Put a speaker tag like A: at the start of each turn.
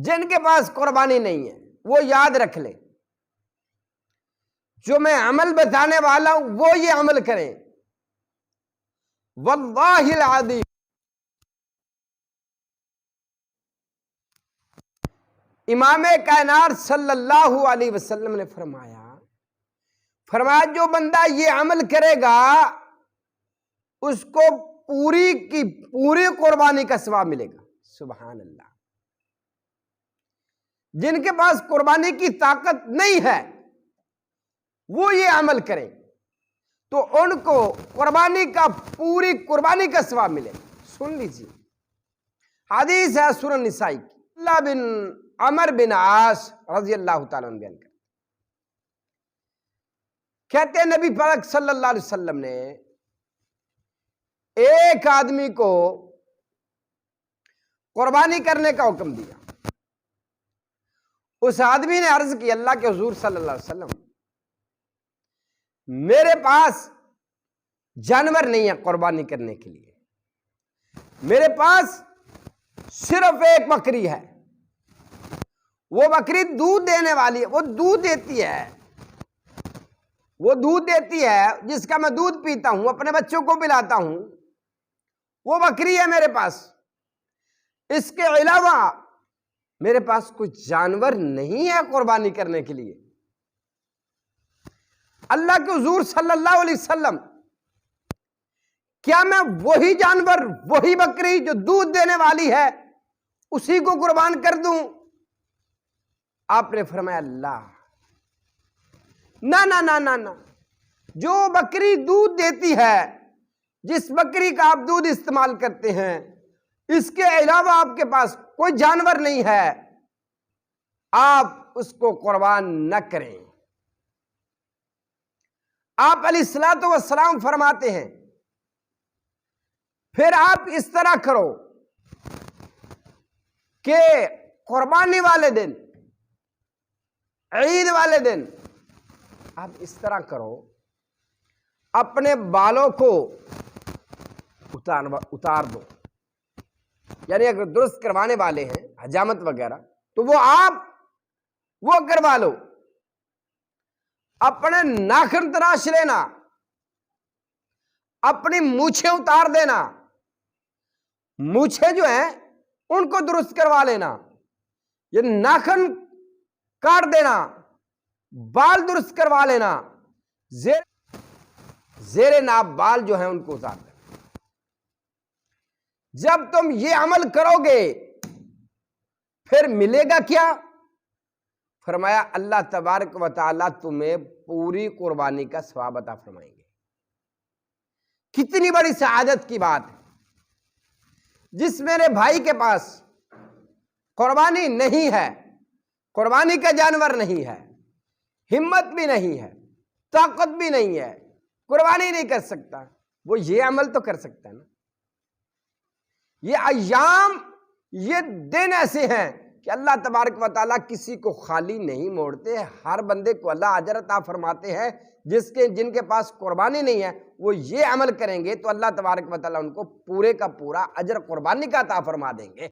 A: جن کے پاس قربانی نہیں ہے وہ یاد رکھ لیں، جو میں عمل بتانے والا ہوں وہ یہ عمل کریں۔ واللہ العظیم، امام کائنات صلی اللہ علیہ وسلم نے فرمایا جو بندہ یہ عمل کرے گا اس کو پوری کی پوری قربانی کا ثواب ملے گا۔ سبحان اللہ۔ جن کے پاس قربانی کی طاقت نہیں ہے وہ یہ عمل کریں تو ان کو پوری قربانی کا ثواب ملے گا۔ سن لیجیے، حدیث ہے سنن نسائی کی، اللہ بن عمر بن عاص رضی اللہ تعالیٰ عنہ بیان کرتے، کہتے ہیں نبی پاک صلی اللہ علیہ وسلم نے ایک آدمی کو قربانی کرنے کا حکم دیا۔ اس آدمی نے عرض کی، اللہ کے حضور صلی اللہ علیہ وسلم، میرے پاس جانور نہیں ہے قربانی کرنے کے لیے، میرے پاس صرف ایک بکری ہے، وہ بکری دودھ دینے والی ہے، وہ دودھ دیتی ہے جس کا میں دودھ پیتا ہوں، اپنے بچوں کو پلاتا ہوں، وہ بکری ہے میرے پاس۔ اس کے علاوہ میرے پاس کوئی جانور نہیں ہے قربانی کرنے کے لیے۔ اللہ کے حضور صلی اللہ علیہ وسلم، کیا میں وہی جانور، وہی بکری جو دودھ دینے والی ہے اسی کو قربان کر دوں؟ آپ نے فرمایا اللہ، نہ، جو بکری دودھ دیتی ہے، جس بکری کا آپ دودھ استعمال کرتے ہیں، اس کے علاوہ آپ کے پاس کوئی جانور نہیں ہے، آپ اس کو قربان نہ کریں۔ آپ علیہ الصلوۃ والسلام فرماتے ہیں پھر آپ اس طرح کرو کہ قربانی والے دن، عید والے دن آپ اس طرح کرو، اپنے بالوں کو اتار دو، یعنی اگر درست کروانے والے ہیں حجامت وغیرہ تو وہ کروا لو، اپنے ناخن تراش لینا، اپنی مونچھیں اتار دینا، مونچھیں جو ہیں ان کو درست کروا لینا، یہ ناخن کاٹ دینا، بال درست کروا لینا، زیر ناف بال جو ہیں ان کو اتار دینا۔ جب تم یہ عمل کرو گے پھر ملے گا کیا؟ فرمایا اللہ تبارک و تعالیٰ تمہیں پوری قربانی کا ثواب عطا فرمائیں گے۔ کتنی بڑی سعادت کی بات ہے۔ جس میرے بھائی کے پاس قربانی نہیں ہے، قربانی کا جانور نہیں ہے، ہمت بھی نہیں ہے، طاقت بھی نہیں ہے، قربانی نہیں کر سکتا، وہ یہ عمل تو کر سکتا ہے نا۔ یہ ایام، یہ دن ایسے ہیں کہ اللہ تبارک و تعالیٰ کسی کو خالی نہیں موڑتے، ہر بندے کو اللہ اجر عطا فرماتے ہیں۔ جن کے پاس قربانی نہیں ہے وہ یہ عمل کریں گے تو اللہ تبارک و تعالیٰ ان کو پورے کا پورا اجر قربانی کا عطا فرما دیں گے۔